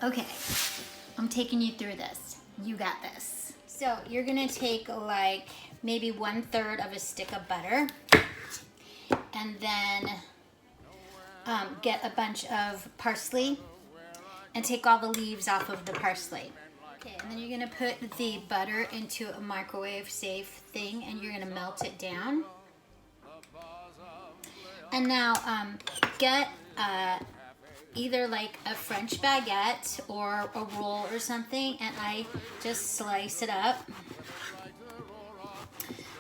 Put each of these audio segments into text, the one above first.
Okay, I'm taking you through this. You got this. So you're gonna take like maybe 1/3 of a stick of butter and then get a bunch of parsley and take all the leaves off of the parsley. Okay, and then you're gonna put the butter into a microwave safe thing and you're gonna melt it down. And now get either like a French baguette or a roll or something, and I just slice it up.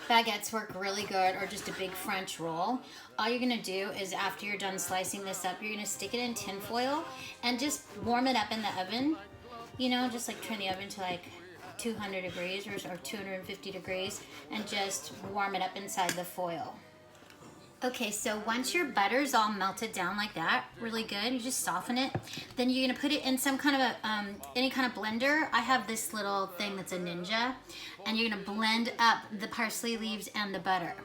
Baguettes work really good, or just a big French roll. All you're gonna do is after you're done slicing this up, you're gonna stick it in tin foil and just warm it up in the oven. You know, just like turn the oven to like 200 degrees or 250 degrees and just warm it up inside the foil. Okay, so once your butter's all melted down like that, really good, you just soften it. Then you're gonna put it in some kind of a, any kind of blender. I have this little thing that's a Ninja, and you're gonna blend up the parsley leaves and the butter.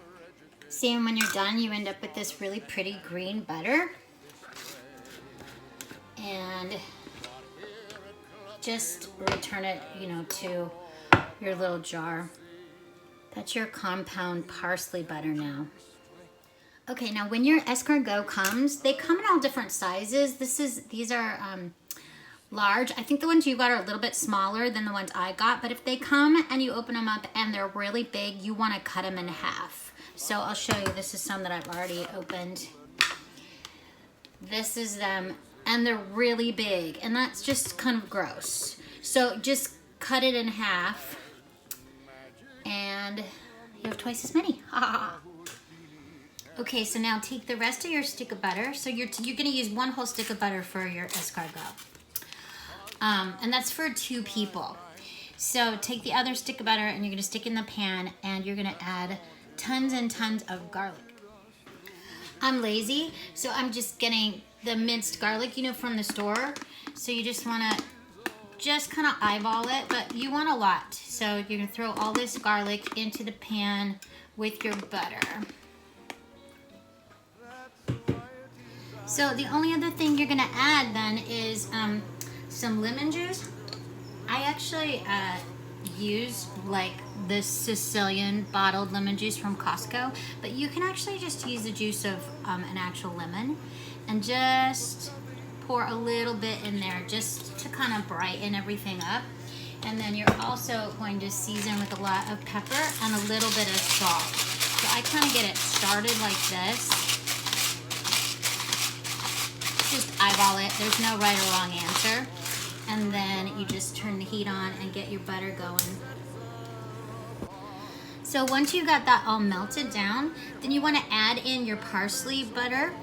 See, and when you're done, you end up with this really pretty green butter. And just return it, you know, to your little jar. That's your compound parsley butter now. Okay, now when your escargot comes, they come in all different sizes. These are large. I think the ones you got are a little bit smaller than the ones I got, but if they come and you open them up and they're really big, you want to cut them in half. So I'll show you. This is some that I've already opened. This is them, and they're really big, and that's just kind of gross. So just cut it in half, and you have twice as many. Okay, so now take the rest of your stick of butter. So you're gonna use 1 whole stick of butter for your escargot. And that's for 2 people. So take the other stick of butter and you're gonna stick in the pan and you're gonna add tons and tons of garlic. I'm lazy, so I'm just getting the minced garlic, you know, from the store. So you just wanna kind of eyeball it, but you want a lot. So you're gonna throw all this garlic into the pan with your butter. So the only other thing you're gonna add then is some lemon juice. I actually use like the Sicilian bottled lemon juice from Costco, but you can actually just use the juice of an actual lemon and just pour a little bit in there just to kind of brighten everything up. And then you're also going to season with a lot of pepper and a little bit of salt. So I kind of get it started like this. Just eyeball it. There's no right or wrong answer. And then you just turn the heat on and get your butter going. So once you've got that all melted down, then you want to add in your parsley butter.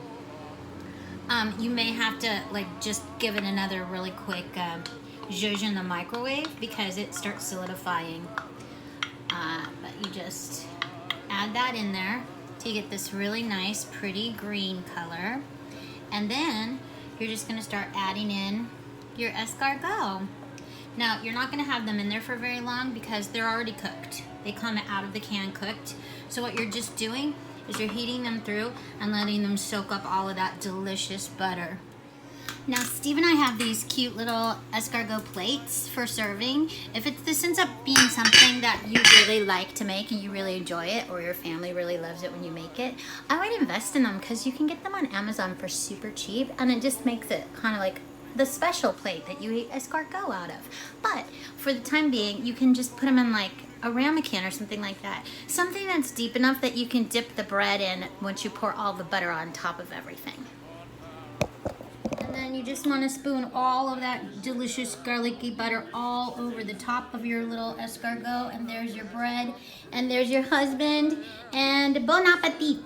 You may have to like just give it another really quick zhuzh in the microwave because it starts solidifying. But you just add that in there to get this really nice, pretty green color. And then you're just gonna start adding in your escargot. Now, you're not gonna have them in there for very long because they're already cooked. They come out of the can cooked. So what you're just doing is you're heating them through and letting them soak up all of that delicious butter. Now, Steve and I have these cute little escargot plates for serving. If this ends up being something that you really like to make and you really enjoy it, or your family really loves it when you make it, I would invest in them because you can get them on Amazon for super cheap, and it just makes it kind of like the special plate that you eat escargot out of. But for the time being, you can just put them in like a ramekin or something like that. Something that's deep enough that you can dip the bread in once you pour all the butter on top of everything. And then you just want to spoon all of that delicious garlicky butter all over the top of your little escargot. And there's your bread. And there's your husband. And bon appetit.